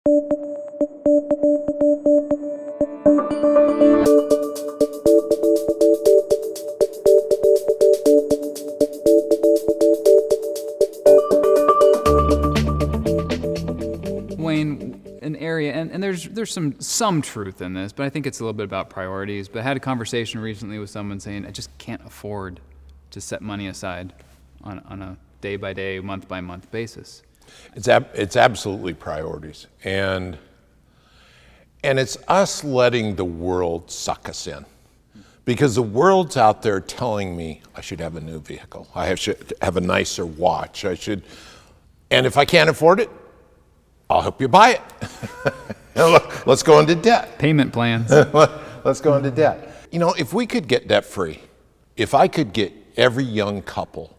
Wayne, an area, and there's some truth in this, but I think it's a little bit about priorities. But I had a conversation recently with someone saying, I just can't afford to set money aside on a day-by-day, month-by-month basis. It's absolutely priorities. And it's us letting the world suck us in. Because the world's out there telling me I should have a new vehicle. I should have a nicer watch. And if I can't afford it, I'll help you buy it. Let's go into debt. Payment plans. Let's go into debt. You know, if we could get debt-free, if I could get every young couple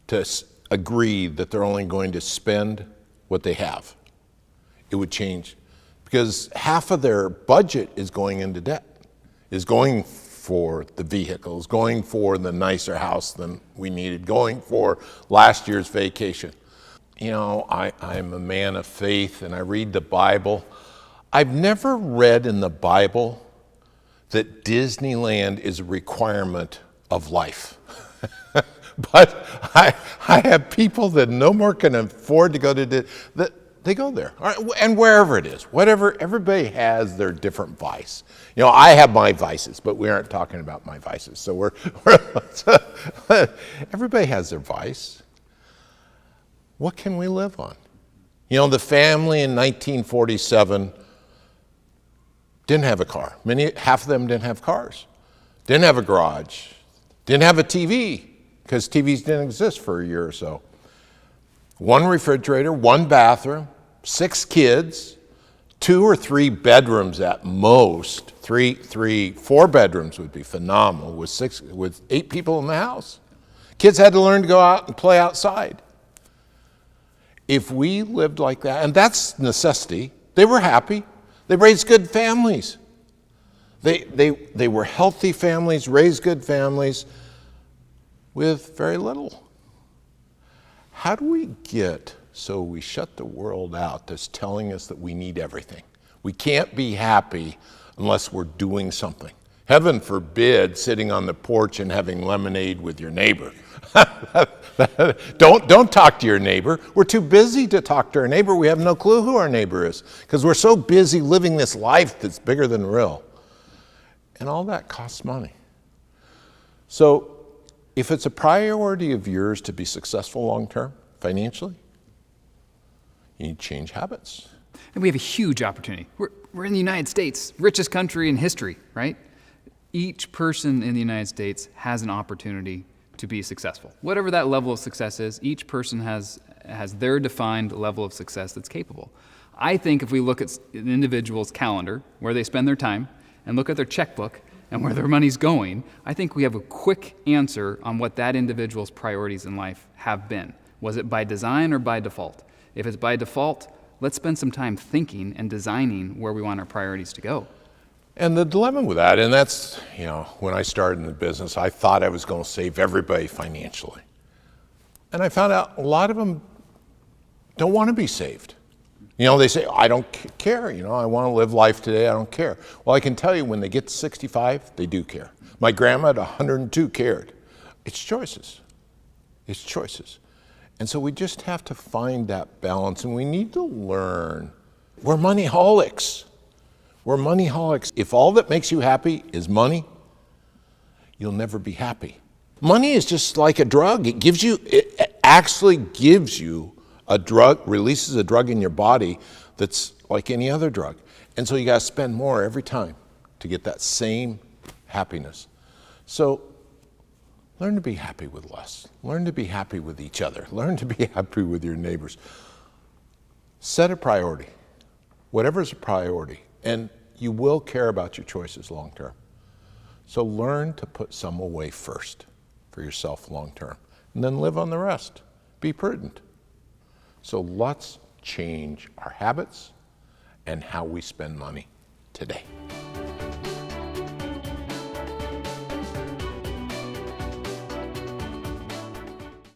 to agree that they're only going to spend what they have, it would change. Because half of their budget is going into debt, is going for the vehicles, going for the nicer house than we needed, going for last year's vacation. You know, I'm a man of faith and I read the Bible. I've never read in the Bible that Disneyland is a requirement of life. But I have people that no more can afford to go to that they go there, and wherever it is, whatever. Everybody has their different vice. You know, I have my vices, but we aren't talking about my vices. So everybody has their vice. What can we live on? You know, the family in 1947 didn't have a car. Half of them didn't have cars, didn't have a garage, didn't have a TV, because TVs didn't exist for a year or so. One refrigerator, one bathroom, 6 kids, 2 or 3 bedrooms at most. 4 bedrooms would be phenomenal with 8 people in the house. Kids had to learn to go out and play outside. If we lived like that, and that's necessity, they were happy. They raised good families. They were healthy families, raised good families with very little. How do we get so we shut the world out that's telling us that we need everything? We can't be happy unless we're doing something. Heaven forbid sitting on the porch and having lemonade with your neighbor. Don't talk to your neighbor. We're too busy to talk to our neighbor. We have no clue who our neighbor is because we're so busy living this life that's bigger than real. And all that costs money. So if it's a priority of yours to be successful long-term, financially, you need to change habits. And we have a huge opportunity. We're in the United States, richest country in history, right? Each person in the United States has an opportunity to be successful. Whatever that level of success is, each person has their defined level of success that's capable. I think if we look at an individual's calendar, where they spend their time, and look at their checkbook and where their money's going, I think we have a quick answer on what that individual's priorities in life have been. Was it by design or by default? If it's by default, let's spend some time thinking and designing where we want our priorities to go. And the dilemma with that, and that's, you know, when I started in the business, I thought I was going to save everybody financially. And I found out a lot of them don't want to be saved. You know, they say, I don't care, you know, I want to live life today, I don't care. Well, I can tell you when they get to 65, they do care. My grandma at 102 cared. It's choices. It's choices. And so we just have to find that balance, and we need to learn. We're moneyholics. We're moneyholics. If all that makes you happy is money, you'll never be happy. Money is just like a drug. It actually gives you a drug, releases a drug in your body that's like any other drug. And so you got to spend more every time to get that same happiness. So learn to be happy with less. Learn to be happy with each other. Learn to be happy with your neighbors. Set a priority, whatever's a priority, and you will care about your choices long term. So learn to put some away first for yourself long term, and then live on the rest. Be prudent. So let's change our habits and how we spend money today.